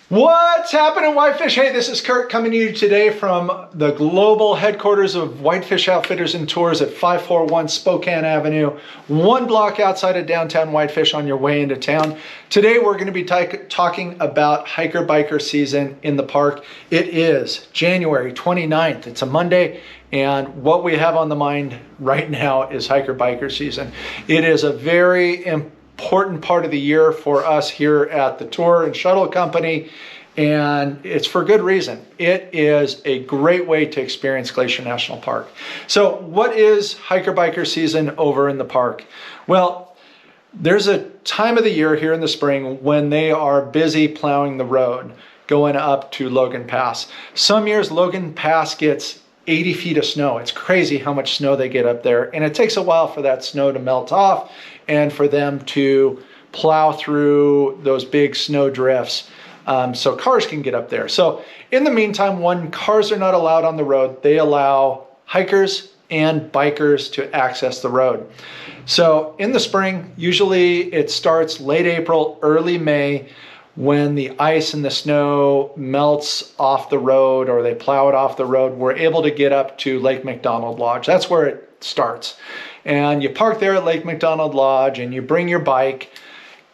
What's happening, Whitefish? Hey, this is Kurt coming to you today from the global headquarters of Whitefish Outfitters and Tours at 541 Spokane Avenue, one block outside of downtown Whitefish on your way into town. Today we're going to be talking about hiker-biker season in the park. It is January 29th. It's a Monday, and what we have on the mind right now is hiker-biker season. It is a very important part of the year for us here at the Tour and Shuttle Company, and it's for good reason. It is a great way to experience Glacier National Park. So what is hiker-biker season over in the park? Well, there's a time of the year here in the spring when they are busy plowing the road going up to Logan Pass. Some years Logan Pass gets 80 feet of snow. It's crazy how much snow they get up there, and it takes a while for that snow to melt off and for them to plow through those big snow drifts so cars can get up there. So in the meantime, when cars are not allowed on the road, they allow hikers and bikers to access the road. So in the spring, usually it starts late April, early May, when the ice and the snow melts off the road or they plow it off the road. We're able to get up to Lake McDonald Lodge. That's where it starts. And you park there at Lake McDonald Lodge and you bring your bike.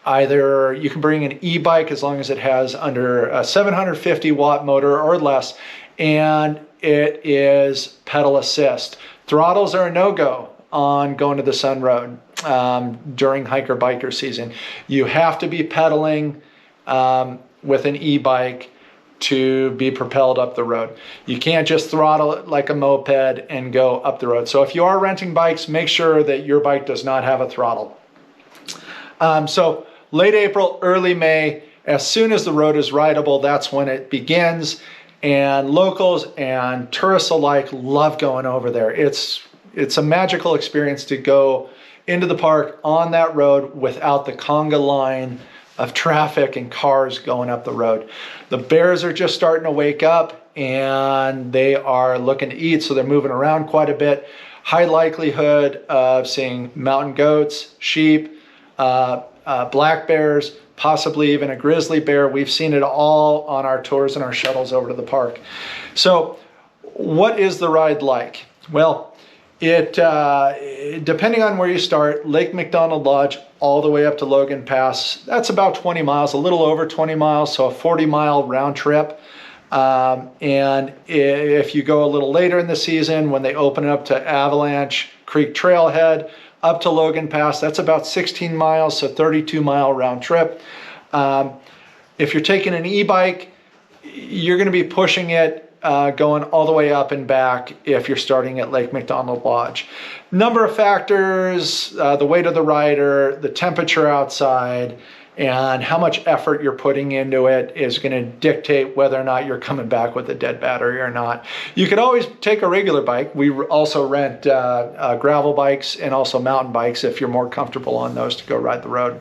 Either you can bring an e-bike as long as it has under a 750 watt motor or less, and it is pedal assist. Throttles are a no-go on going to the Sun Road during hiker-biker season. You have to be pedaling with an e-bike to be propelled up the road. You can't just throttle it like a moped and go up the road. So if you are renting bikes, make sure that your bike does not have a throttle. So late April, early May, as soon as the road is rideable, that's when it begins. And locals and tourists alike love going over there. It's a magical experience to go into the park on that road without the conga line of traffic and cars going up the road. The bears are just starting to wake up and they are looking to eat, so they're moving around quite a bit. High likelihood of seeing mountain goats, sheep, black bears, possibly even a grizzly bear. We've seen it all on our tours and our shuttles over to the park. So what is the ride like? Well, depending on where you start, Lake McDonald Lodge all the way up to Logan Pass, that's about 20 miles, a little over 20 miles, so a 40-mile round trip. And if you go a little later in the season, when they open it up to Avalanche Creek Trailhead, up to Logan Pass, that's about 16 miles, so 32-mile round trip. If you're taking an e-bike, you're going to be pushing it going all the way up and back if you're starting at Lake McDonald Lodge. Number of factors, the weight of the rider, the temperature outside, and how much effort you're putting into it is going to dictate whether or not you're coming back with a dead battery or not. You could always take a regular bike. We also rent gravel bikes and also mountain bikes if you're more comfortable on those to go ride the road.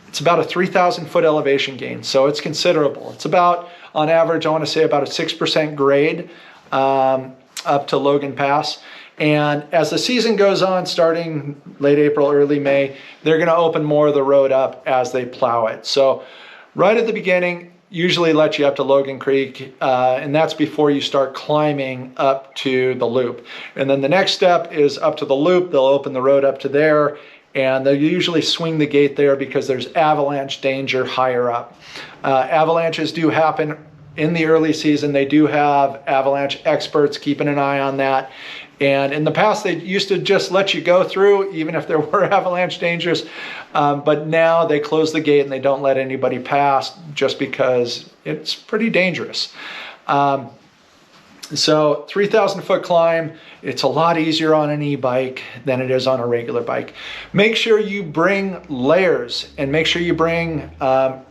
It's about a 3,000 foot elevation gain, so it's considerable. It's about, on average, I want to say about a 6% grade up to Logan Pass. And as the season goes on, starting late April, early May, they're going to open more of the road up as they plow it. So right at the beginning, usually let you up to Logan Creek, and that's before you start climbing up to the loop. And then the next step is up to the loop. They'll open the road up to there, and they'll usually swing the gate there because there's avalanche danger higher up. Avalanches do happen in the early season. They do have avalanche experts keeping an eye on that. And in the past, they used to just let you go through, even if there were avalanche dangers. But now they close the gate and they don't let anybody pass just because it's pretty dangerous. So 3,000 foot climb, it's a lot easier on an e-bike than it is on a regular bike. Make sure you bring layers and make sure you bring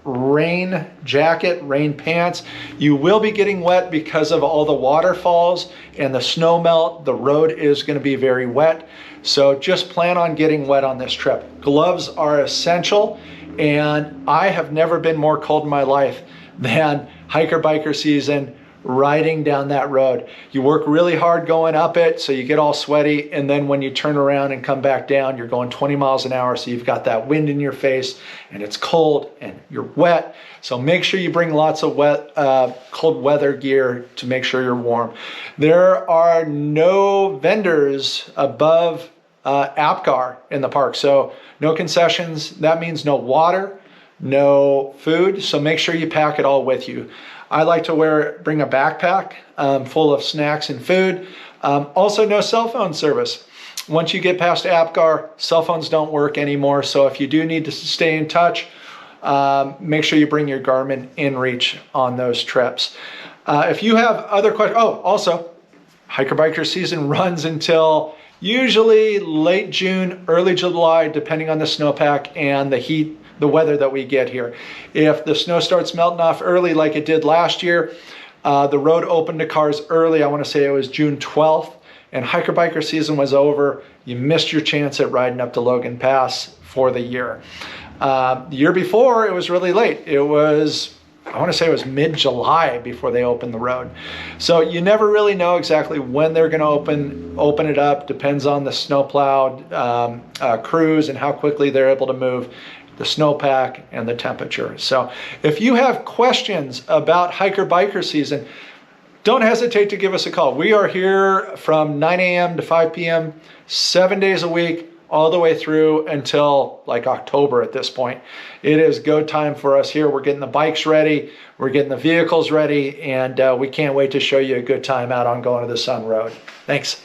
rain jacket, rain pants. You will be getting wet because of all the waterfalls and the snow melt. The road is going to be very wet. So just plan on getting wet on this trip. Gloves are essential, and I have never been more cold in my life than hiker-biker season riding down that road. You work really hard going up it, so you get all sweaty, and then when you turn around and come back down, you're going 20 miles an hour, so you've got that wind in your face, and it's cold, and you're wet. So make sure you bring lots of cold weather gear to make sure you're warm. There are no vendors above APGAR in the park, so no concessions. That means no water, no food, so make sure you pack it all with you. I like to bring a backpack full of snacks and food. Also, no cell phone service. Once you get past APGAR, cell phones don't work anymore, so if you do need to stay in touch, make sure you bring your Garmin inReach on those trips. If you have other questions, also, hiker biker season runs until usually late June, early July, depending on the snowpack and the heat, the weather that we get here. If the snow starts melting off early like it did last year, the road opened to cars early. I want to say it was June 12th, and hiker biker season was over. You missed your chance at riding up to Logan Pass for the year. The year before, it was really late. It was, I want to say it was mid-July before they opened the road. So you never really know exactly when they're going to open it up. Depends on the snowplowed crews and how quickly they're able to move, the snowpack and the temperature. So if you have questions about hiker biker season, don't hesitate to give us a call. We are here from 9 a.m. to 5 p.m., 7 days a week, all the way through until like October at this point. It is go time for us here. We're getting the bikes ready, we're getting the vehicles ready, and we can't wait to show you a good time out on Going to the Sun Road. Thanks.